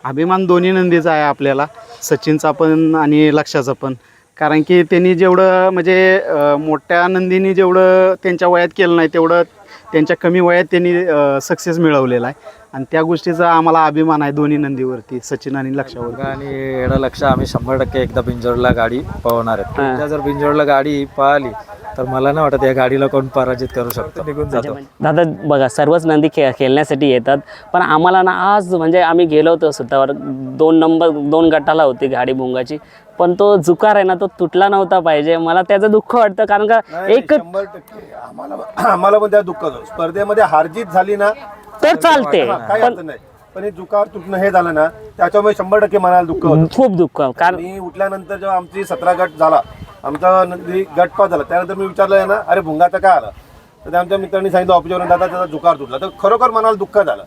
अभिमान दोन्ही नंदीचा आहे आपल्याला, सचिनचा पण आणि लक्ष्याचा पण. कारण की त्यांनी जेवढं म्हणजे मोठ्या नंदीनी जेवढं त्यांच्या वयात केलं नाही तेवढं त्यांच्या कमी वयात त्यांनी सक्सेस मिळवलेला आहे. आणि त्या गोष्टीचा आम्हाला अभिमान आहे दोन्ही नंदीवरती, सचिन आणि लक्ष्यावर. आणि एवढं लक्ष आम्ही 100% एकदा बिंजोडला गाडी पळवणार आहे. एकदा जर बिंजोडला गाडी पळाली तर मला नाही वाटत या गाडीला कोण पराजित करू शकतो. निघून जातो. दादा बघा, सर्वच नंदी खेळण्यासाठी येतात, पण आम्हाला ना आज म्हणजे आम्ही गेलो होतो स्वतःवर 2 गटाला होती गाडी भुंगाची, पण तो जुकार आहे ना तो तुटला नव्हता पाहिजे. मला त्याचं दुःख वाटतं, कारण का एक 100% आम्हाला पण त्या दुःख होतं. स्पर्धेमध्ये हारजीत झाली ना तर चालते, काही अर्थ नाही, पण हे जुकार तुटणं हे झालं ना त्याच्यामुळे 100% मनाला दुःख होतं. खूप दुःख. कारण मी उठल्यानंतर जेव्हा आमची 17 गट झाला, आमचा नंदी गट पास झाला, त्यानंतर मी विचारलं ना अरे भुंगाचं काय आलं, तर आमच्या मित्रांनी सांगितलं ऑफिसवरून दादा त्याचा जुकार तुटला. तर खरोखर मनाला दुःख झालं.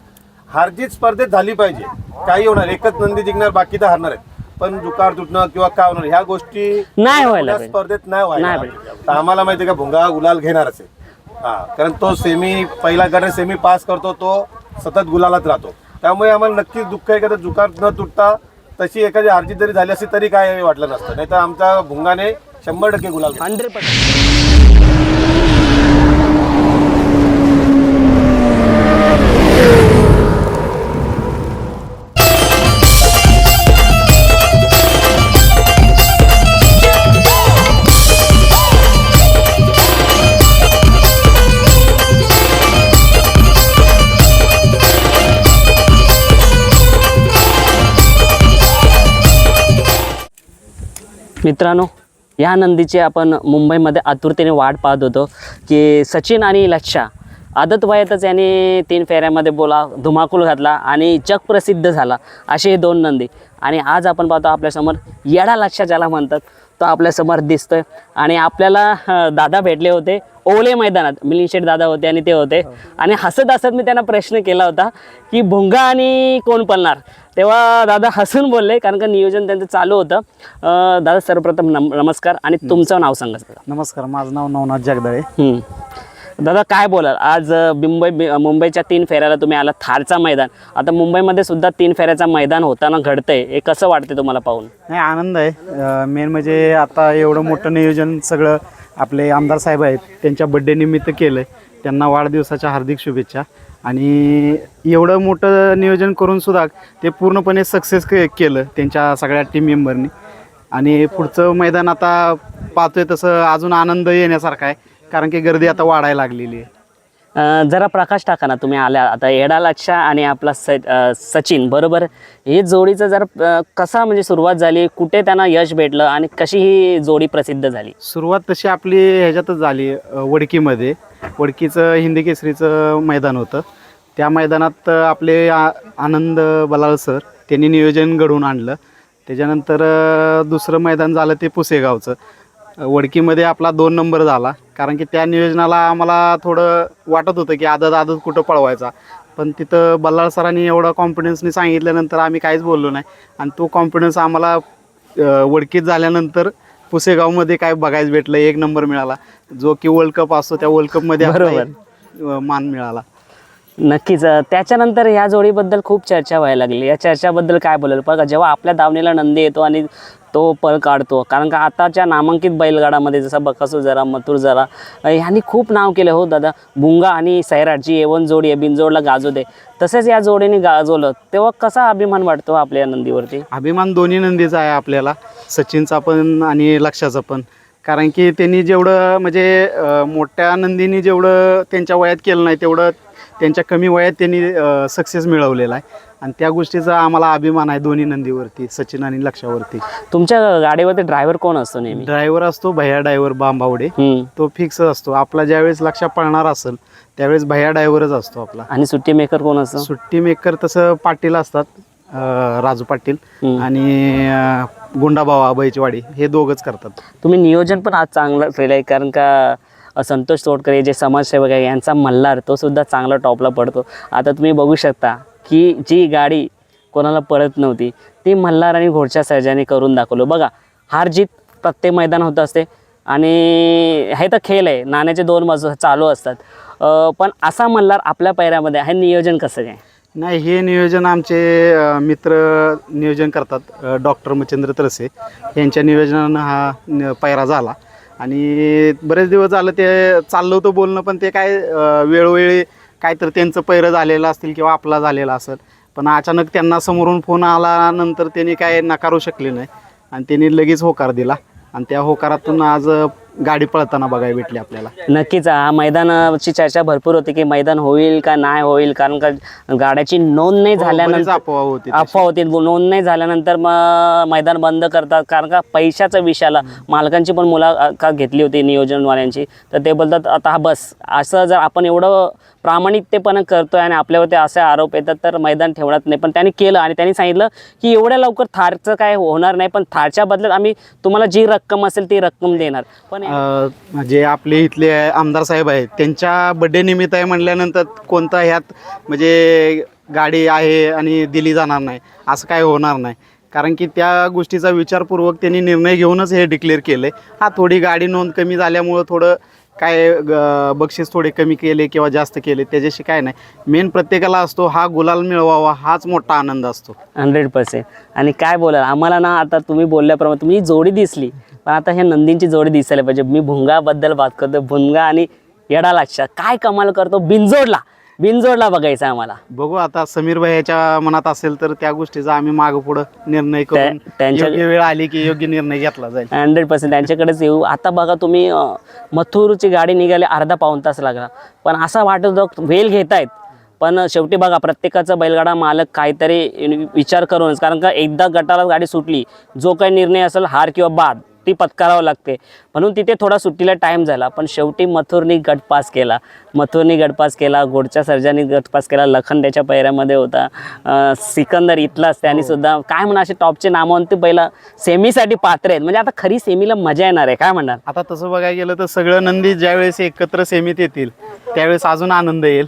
हारजीत स्पर्धेत झाली पाहिजे, काही होणार, एकच नंदी जिंकणार बाकी तर हारणार आहेत, पण जुकार तुटणं किंवा काय होणार ह्या गोष्टी नाही व्हायला स्पर्धेत नाही व्हायला. तर आम्हाला माहिती आहे का भुंगा गुलाल घेणारच आहे. कारण तो पहिला गट सेमी पास करतो, तो सतत गुलालात राहतो. त्यामुळे आम्हाला नक्कीच दुःख आहे का जुकार न तुटता तशी एखादी हारजीत जरी झाली असती तरी काय वाटलं नसतं. नाही तर आमच्या भुंगाने 100% गुलाल 100%. मित्रांनो, या नंदीची आपण मुंबईमध्ये आतुरतेने वाट पाहत होतो की सचिन आणि लक्ष्या आदत वयातच याने 3 फेऱ्यामध्ये धुमाकूळ घातला आणि जगप्रसिद्ध झाला, असे हे 2 नंदी. आणि आज आपण पाहतो आपल्यासमोर येडा लक्ष्या ज्याला म्हणतात तो आपल्यासमोर दिसतोय. आणि आपल्याला दादा भेटले होते ओले मैदानात, मिलिंद शेठ दादा होते आणि ते होते. आणि हसत हसत मी त्यांना प्रश्न केला होता की भुंगा आणि कोण पळणार, तेव्हा दादा हसून बोलले, कारण का नियोजन त्यांचं चालू होतं. दादा सर्वप्रथम नमस्कार आणि तुमचं नाव सांगा. नमस्कार, माझं नाव नवनाथ जगदाळे. दादा काय बोलाल, आज मुंबईच्या 3 फेऱ्याला तुम्ही आला, थारचा मैदान. आता मुंबईमध्ये सुद्धा 3 फेऱ्याचा मैदान होताना घडतंय, हे कसं वाटते तुम्हाला पाहून? नाही, आनंद आहे. मेन म्हणजे आता एवढं मोठं नियोजन सगळं आपले आमदार साहेब आहेत त्यांच्या बड्डे निमित्त केलं आहे. त्यांना वाढदिवसाच्या हार्दिक शुभेच्छा. आणि एवढं मोठं नियोजन करून सुद्धा ते पूर्णपणे सक्सेस केलं त्यांच्या सगळ्या टीम मेंबरनी. आणि पुढचं मैदान आता पाहतोय तसं अजून आनंद येण्यासारखा आहे, कारण की गर्दी आता वाढायला लागलेली आहे. जरा प्रकाश टाका ना, तुम्ही आल्या आता येडा लक्ष्या आणि आपला सचिन बरोबर, हे जोडीचं जरा कसा म्हणजे सुरुवात झाली, कुठे त्यांना यश भेटलं आणि कशी ही जोडी प्रसिद्ध झाली? सुरुवात तशी आपली ह्याच्यातच झाली, वडकीमध्ये. वडकीचं हिंदी केसरीचं मैदान होतं. त्या मैदानात आपले आनंद बलाळ सर त्यांनी नियोजन घडवून आणलं. त्याच्यानंतर दुसरं मैदान झालं ते पुसेगावचं. वडकीमध्ये आपला 2 नंबर झाला, कारण की त्या नियोजनाला आम्हाला थोडं वाटत होतं की आदत कुठं पळवायचा, पण तिथं बल्लाळ सरांनी एवढा कॉन्फिडन्सने सांगितल्यानंतर आम्ही काहीच बोललो नाही. आणि तो कॉन्फिडन्स आम्हाला वडकीत झाल्यानंतर पुसेगावमध्ये काय बघायला भेटलं, 1 नंबर मिळाला, जो की वर्ल्ड कप असतो त्या वर्ल्ड कपमध्ये आपल्याला मान मिळाला. नक्कीच. त्याच्यानंतर ह्या जोडीबद्दल खूप चर्चा व्हायला लागली. या चर्चाबद्दल काय बोलेल? बघा, जेव्हा आपल्या दावणीला नंदी येतो आणि तो पळ काढतो, कारण का आताच्या नामांकित बैलगाडामध्ये जसं बकासूर जरा, मथुर जरा, ह्यांनी खूप नाव केलं हो दादा. भुंगा आणि सैराट जी A1 जोडी आहे, बिनजोडला गाजवते, तसेच या जोडीने गाजवलं, तेव्हा कसा अभिमान वाटतो आपल्या नंदीवरती? अभिमान दोन्ही नंदीचा आहे आपल्याला, सचिनचा पण आणि लक्ष्याचा पण. कारण की त्यांनी जेवढं म्हणजे मोठ्या नंदीनी जेवढं त्यांच्या वयात केलं नाही तेवढं त्यांच्या कमी वयात त्यांनी सक्सेस मिळवलेला आहे. आणि त्या गोष्टीचा आम्हाला अभिमान आहे दोन्ही नंदीवरती, सचिन आणि लक्ष्यावरती. तुमच्या गाडीवरती ड्रायव्हर कोण असतो नेहमी? ड्रायव्हर असतो भैया ड्रायव्हर बांबावडे, तो फिक्स असतो आपला. ज्यावेळेस लक्ष्या पळणार असेल त्यावेळेस भैया ड्रायव्हरच असतो आपला. आणि सुट्टी मेकर कोण असतो? सुट्टी मेकर तसं पाटील असतात, राजू पाटील आणि गुंडाभाऊ आबाईचीवाडी, हे दोघंच करतात. तुम्ही नियोजन पण आज चांगलं केलं आहे, कारण का संतोष तोडकर जे समाजसेवक आहे यांचा मल्हार तो सुद्धा चांगला टॉपला पडतो. आता तुम्ही बघू शकता की जी गाडी कोणाला पळत नव्हती ती मल्हार आणि घोडच्या सर्जाने करून दाखवलं. बघा, हार जीत प्रत्येक मैदान होत असते आणि हे तर खेळ आहे, नाण्याचे 2 बाजू चालू असतात. पण असा मल्हार आपल्या पैऱ्यामध्ये हे नियोजन कसं काय? नाही, हे नियोजन आमचे मित्र नियोजन करतात. डॉक्टर मच्छिंद्र तरसे यांच्या नियोजनानं हा पायरा झाला आणि बरेच दिवस झालं ते चाललं होतं बोलणं, पण ते काय वेळोवेळी काहीतरी त्यांचं पैरं झालेलं असतील किंवा आपला झालेला असेल, पण अचानक त्यांना समोरून फोन आल्यानंतर त्यांनी काय नकारू शकले नाही आणि त्यांनी लगेच होकार दिला आणि त्या होकारातून आज गाडी पळताना बघायला भेटली आपल्याला. नक्कीच हा मैदानाची चर्चा भरपूर होती की मैदान होईल का नाही होईल, कारण का गाड्याची नोंद नाही बरीच झाल्यानंतर अफवा होती तशी. अफवा होती, नोंद नाही झाल्यानंतर मग मैदान बंद करतात, कारण का पैशाचा विषयाला मालकांची पण मुलाखत घेतली होती नियोजनवाल्यांची, तर ते बोलतात आता हा बस, असं जर आपण एवढं प्रामाणिकतेपणे करतोय आणि आपल्यावरती असे आरोप येतात तर मैदान ठेवण्यात नाही. पण त्यांनी केलं आणि त्यांनी सांगितलं की एवढ्या लवकर थारचं काय होणार नाही, पण थारच्या बदल्यात आम्ही तुम्हाला जी रक्कम असेल ती रक्कम देणार. पण जे आपले इथले आमदार साहेब आहेत त्यांच्या बड्डे निमित्त आहे म्हणल्यानंतर कोणता ह्यात म्हणजे गाडी आहे आणि दिली जाणार नाही असं काय होणार नाही, कारण की त्या गोष्टीचा विचारपूर्वक त्यांनी निर्णय घेऊनच हे डिक्लेअर केलं आहे. हा थोडी गाडी नोंद कमी झाल्यामुळं थोडं काय बक्षीस थोडे कमी केले किंवा जास्त केले त्याच्याशी काय नाही, मेन प्रत्येकाला असतो हा गुलाल मिळवावा हाच मोठा आनंद असतो. 100%. आणि काय बोलाल आम्हाला ना, आता तुम्ही बोलल्याप्रमाणे तुम्ही जोडी दिसली, पण आता ह्या नंदींची जोडी दिसायला पाहिजे. मी भुंगाबद्दल बात करतो, भुंगा आणि येडा लक्षा काय कमाल करतो बिनजोडला बघायचं आम्हाला. बघू आता समीर भाईच्या मनात असेल तर त्या गोष्टीचा आम्ही मागं पुढं निर्णय करून योग्य वेळ आली की योग्य निर्णय घेतला जाईल. 100% त्यांच्याकडेच येऊ. आता बघा तुम्ही मथुरची गाडी निघाली अर्धा पाऊण तास लागला, पण असं वाटत होतं वेल घेतायत, पण शेवटी बघा प्रत्येकाचा बैलगाडा मालक काहीतरी विचार करूनच, कारण का एकदा गटाला गाडी सुटली जो काही निर्णय असेल हार किंवा बाद ती पत्करावं लागते, म्हणून तिथे थोडा सुट्टीला टाईम झाला. पण शेवटी मथुरनी गट पास केला, गोडच्या सर्जानी गट पास केला, लखन त्याच्या पैऱ्यामध्ये होता, सिकंदर इथलाच त्यांनी सुद्धा काय म्हणा असे टॉपचे नामवंत पहिला सेमीसाठी पात्र आहेत. म्हणजे आता खरी सेमीला मजा येणार आहे, काय म्हणणार? आता तसं बघायला गेलं तर सगळं नंदी ज्यावेळेस एकत्र सेमीत येतील त्यावेळेस अजून आनंद येईल.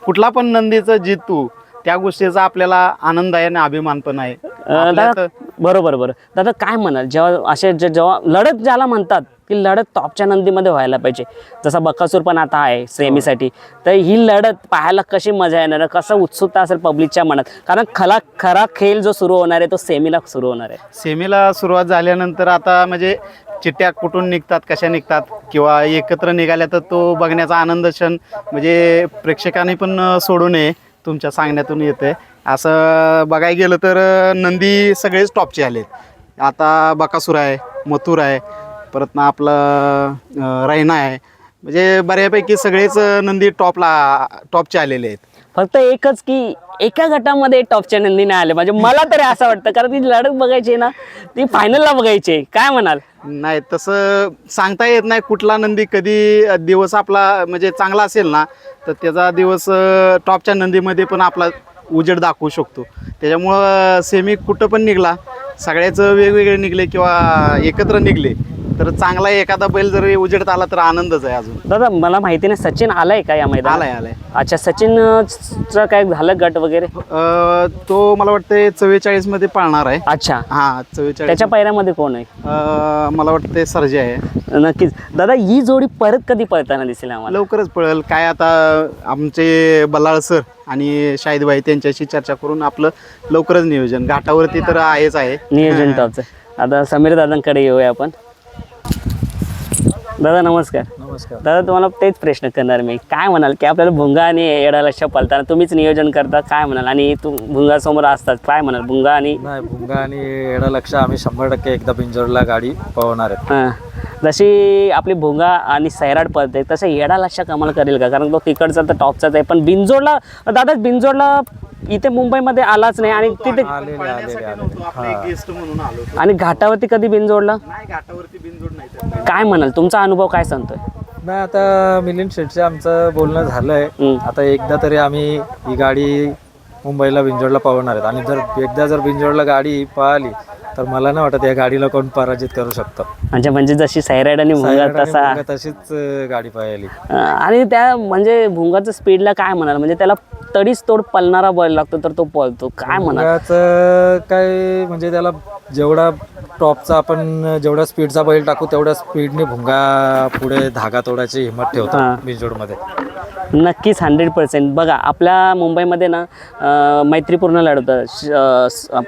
कुठला पण नंदीचं जितू त्या गोष्टीचा आपल्याला आनंद आहे आणि अभिमान पण आहे. दादा बरोबर दादा काय म्हणाल, जेव्हा असे जेव्हा लढत ज्याला म्हणतात की लढत टॉपच्या नंदीमध्ये व्हायला पाहिजे, जसा बकासूर पण आता आहे सेमीसाठी, तर ही लढत पाहायला कशी मजा येणार आहे, कसं उत्सुकता असेल पब्लिकच्या मनात, कारण खरा खेळ जो सुरू होणार आहे तो सेमीला सुरू होणार आहे. सेमीला सुरुवात झाल्यानंतर आता म्हणजे चिट्ट्या कुठून निघतात कशा निघतात किंवा एकत्र निघाल्या तर तो बघण्याचा आनंद क्षण म्हणजे प्रेक्षकांनी पण सोडू नये, तुमच्या सांगण्यातून येते. असं बघायला गेलं तर नंदी सगळेच टॉपचे आले. आता बकासूर आहे, मथुर आहे, परत ना आपलं रैना आहे, म्हणजे बऱ्यापैकी सगळेच नंदी टॉपचे आलेले आहेत. फक्त एकच की एका गटामध्ये टॉपच्या नंदी नाही आले, म्हणजे मला तरी असं वाटतं, कारण ती लढत बघायची ना ती फायनलला बघायची. काय म्हणाल? नाही तसं सांगता येत नाही, कुठला नंदी कधी दिवस आपला म्हणजे चांगला असेल ना तर त्याचा दिवस टॉपच्या नंदीमध्ये पण आपला उजेड दाखवू शकतो. त्याच्यामुळं सेमी कुठं पण निघला, सगळ्याच वेगवेगळे निघले किंवा एकत्र निघले तर चांगला एखादा बैल जर उजेडत आला तर आनंदच आहे. अजून दादा मला माहिती नाही सचिन आलाय का या मैदानात? आलाय. अच्छा, सचिनचं काय झालं गट वगैरे? तो मला वाटतं 44 मध्ये पाळणार आहे. अच्छा, हा 44. त्याच्या पायऱ्यामध्ये कोण आहे? मला वाटतं सर्जे आहे. नक्कीच दादा, ही जोडी परत कधी पळताना दिसेल आम्हाला? लवकरच पळेल. काय आता आमचे बल्लाळ सर आणि शाहिदबाई त्यांच्याशी चर्चा करून आपलं लवकरच नियोजन घाटावरती तर आहेच आहे नियोजन टॉपचं. आता समीर दादांकडे येऊया आपण. दादा नमस्कार. नमस्कार. दादा तुम्हाला तेच प्रश्न करणार मी, काय म्हणाल की आपल्याला भुंगा आणि येडा लक्ष्य पळताना तुम्हीच नियोजन करता, काय म्हणाल? आणि भुंगा समोर असतात, काय म्हणाल? भुंगा आणि भुंगा आणि येडा लक्ष आम्ही 100% एकदा बिंजोडला गाडी पळवणार आहेत. हां, जशी आपली भुंगा आणि सैराट पळते तसं येडा लक्ष कमाल करेल का? कारण तो तिकडचा तर टॉपचाच आहे, पण बिंजोडला दादा बिंजोडला इथे मुंबईमध्ये आलाच नाही आणि तिथे गेस्ट म्हणून आलो. आणि घाटावरती कधी बिनजोडला नाही, घाटावरती बिनजोड नाही. काय म्हणाल, तुमचा अनुभव काय सांगतोय? नाही, आता मिलिंद शेटचे आमचं बोलणं झालंय, आता एकदा तरी आम्ही ही गाडी मुंबईला बिंजोडला पळवणार आहेत आणि जर एकदा जर बिंजोडला गाडी पळाली तर मला नाही वाटत या गाडीला कोण पराजित करू शकतो. म्हणजे जशी सैराट आणि भुंगा तसा तशीच गाडी पळाली. आणि त्या म्हणजे भुंगाचं स्पीडला काय म्हणाल, म्हणजे त्याला तडीच तोड पळणारा बैल लागतो तर तो पळतो, काय म्हणाल? भुंगाचं काय म्हणजे त्याला जेवढा टॉपचा आपण जेवढा स्पीडचा बैल टाकू तेवढ्या स्पीडने भुंगा पुढे धागा तोडायची हिंमत ठेवतो बिंजोडमध्ये. नक्कीच 100%. बघा आपल्या मुंबईमध्ये ना मैत्रीपूर्ण लढत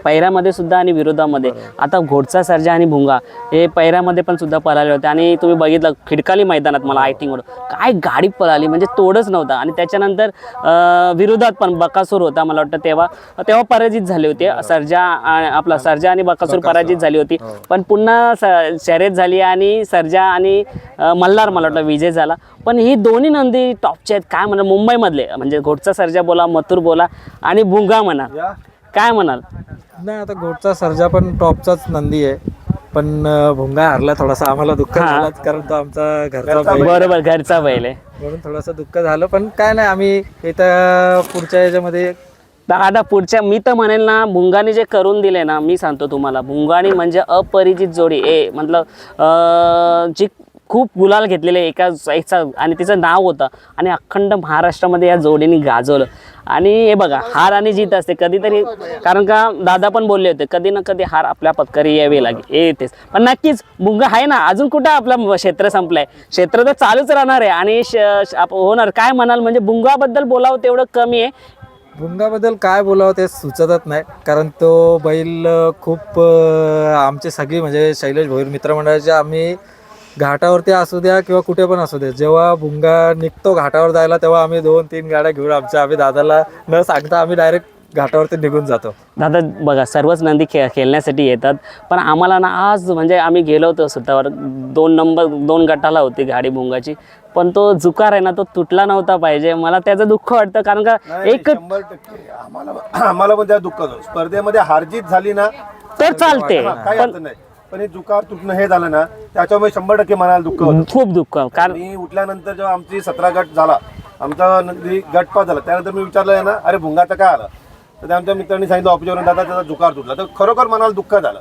पैऱ्यामध्ये सुद्धा आणि विरोधामध्ये. आता घोडचा सर्जा आणि भुंगा हे पैऱ्यामध्ये पण सुद्धा पळाले होते आणि तुम्ही बघितलं खिडकाली मैदानात मला आयटिंगवर काय गाडी पळाली म्हणजे तोडच नव्हता. आणि त्याच्यानंतर विरोधात पण बकासूर होता मला वाटतं तेव्हा पराजित झाले होते सर्जा आपला सर्जा आणि बकासूर पराजित झाली होती. पण पुन्हा शर्यत झाली आणि सर्जा आणि मल्हार मला वाटतं विजय झाला. पण ही दोन्ही नंदी टॉपचे आहेत काय म्हणा मुंबईमधले म्हणजे घोडचा सर्जा बोला मथुर बोला आणि भुंगा म्हणा काय म्हणाल. नाही आता घोडचा सर्जा पण टॉपचाच नंदी आहे पण भुंगा हारला थोडासा आम्हाला दुःख झालाच कारण तो आमचा घरचा बैल बरोबर घरचा बैल आहे म्हणून थोडंसं दुःख झालं. पण काय नाही आम्ही इथं पुढच्या याच्यामध्ये आता पुढच्या मी तर म्हणेल ना भुंगाने जे करून दिले ना मी सांगतो तुम्हाला भुंगाने म्हणजे अपरिचित जोडी जी खूप गुलाल घेतलेले एका आणि तिचं नाव होतं आणि अखंड महाराष्ट्रामध्ये या जोडीने गाजवलं. आणि हे बघा हार आणि जीत असते कधीतरी कारण का दादा पण बोलले होते कधी ना कधी हार आपल्या पत्करी यावी लागेल येतेच. पण नक्कीच भुंगा आहे ना अजून कुठं आपलं क्षेत्र संपलंय क्षेत्र तर चालूच राहणार आहे आणि होणार काय म्हणाल म्हणजे भुंगाबद्दल बोलावं तेवढं कमी आहे. भुंगाबद्दल काय बोलावं ते सुचतच नाही कारण तो बैल खूप आमचे सगळी म्हणजे शैलेश भोईर मित्रमंडळाचे आम्ही घाटावरती असू द्या किंवा कुठे पण असू द्या जेव्हा भुंगा निघतो घाटावर जायला तेव्हा आम्ही 2-3 गाड्या घेऊन आम्ही दादाला न सांगता आम्ही डायरेक्ट घाटावरती निघून जातो. दादा बघा सर्वच नंदी खेळण्यासाठी येतात पण आम्हाला ना आज म्हणजे आम्ही गेलो होतो स्वतःवर 2 गटाला होती गाडी भुंगाची पण तो जुकार आहे ना तो तुटला नव्हता पाहिजे. मला त्याचं दुःख वाटतं कारण का 100% आम्हाला पण त्या दुःख होतं. स्पर्धेमध्ये हारजीत झाली ना तर चालते काही अर्थ नाही पण हे जुकार तुटणं हे झालं ना त्याच्यामुळे 100% मनाला दुःख होतं खूप दुःख. कारण मी उठल्यानंतर जेव्हा आमची 17 गट झाला आमचा नंदी गटपास झाला त्यानंतर मी विचारलं ना अरे भुंगाचा काय आला तर आमच्या मित्रांनी सांगितलं ऑफिसवरून दादा त्याचा जुकार तुटला. तर खरोखर मनाला दुःख झालं.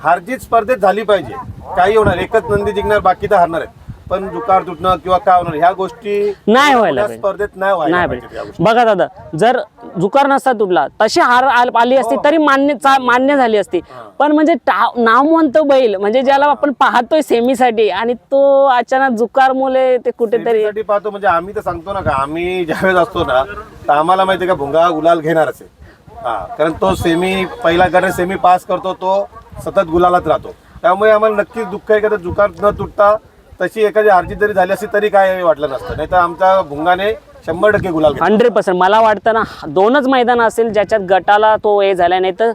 हारजीत स्पर्धेत झाली पाहिजे काही होणार एकच नंदी जिंकणार बाकी तर हारणार आहेत पण जुकार तुटणं किंवा काय होणार ह्या गोष्टी नाही व्हायला स्पर्धेत नाही व्हायला पाहिजे. बघा दादा जर जुकार नसता तुटला तशी हार आली असती तरी मान्य झाली असती. पण म्हणजे नामवंत बैल म्हणजे ज्याला आपण पाहतोय सेमीसाठी आणि तो अचानक जुकार मुले ते कुठेतरी पाहतो म्हणजे आम्ही तर सांगतो ना का आम्ही ज्यावेळेस असतो ना तर आम्हाला माहिती का भुंगा गुलाल घेणारच आहे. कारण तो पहिला गट सेमी पास करतो तो सतत गुलालात राहतो त्यामुळे आम्हाला नक्कीच दुःख आहे का जुकार न तुटता तशी एखादी हारजीत जरी झाली असती तरी काय वाटलं नसतं. नाही तर आमच्या भुंगाने 100% गुलाल 100%. मला वाटतं ना 2च मैदान असेल ज्याच्यात गटाला तो हे झाला नाही तर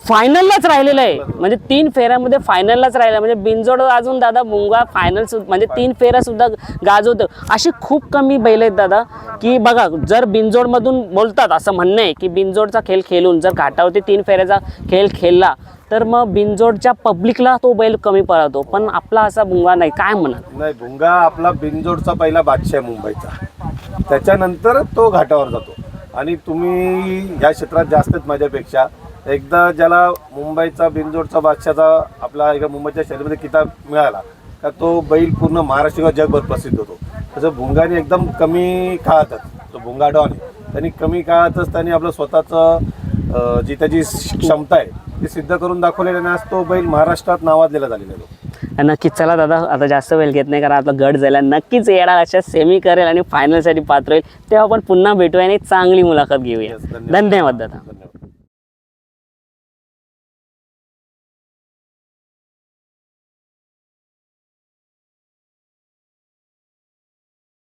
फायनललाच राहिलेलं आहे म्हणजे 3 फेऱ्यामध्ये फायनललाच राहिला म्हणजे बिनजोड अजून दादा भुंगा फायनल म्हणजे 3 फेऱ्या सुद्धा गाजवतो. अशी खूप कमी बैल आहेत दादा की बघा जर बिनजोडमधून बोलतात असं म्हणणं आहे की बिनजोडचा खेळ खेळून जर घाटावरती 3 फेऱ्याचा खेळ खेळला तर मग बिनजोडच्या पब्लिकला तो बैल कमी पळतो पण आपला असा भुंगा नाही काय म्हणा. नाही भुंगा आपला बिनजोडचा पहिला बादशाह आहे मुंबईचा त्याच्यानंतर तो घाटावर जातो. आणि तुम्ही या क्षेत्रात जास्तच माझ्यापेक्षा एकदा ज्याला मुंबईचा बिनजोडचा बादशाहचा आपला एका मुंबईच्या शहरामध्ये किताब मिळाला का तो बैल पूर्ण महाराष्ट्र किंवा जगभर प्रसिद्ध होतो. तसं भुंगाने एकदम कमी काळातच तो भुंगा डॉन त्यांनी कमी काळातच त्यांनी आपलं स्वतःचं जी त्याची क्षमता आहे ती सिद्ध करून दाखवलेली आणि आज तो बैल महाराष्ट्रात नावाजलेला झालेला आहे. नक्कीच. चला दादा आता जास्त वेळ घेत नाही कारण आपला गट झाला नक्कीच येणार अशा सेमी करेल आणि फायनलसाठी पात्र होईल तेव्हा आपण पुन्हा भेटूया आणि चांगली मुलाखत घेऊया. धन्यवाद दादा. धन्यवाद.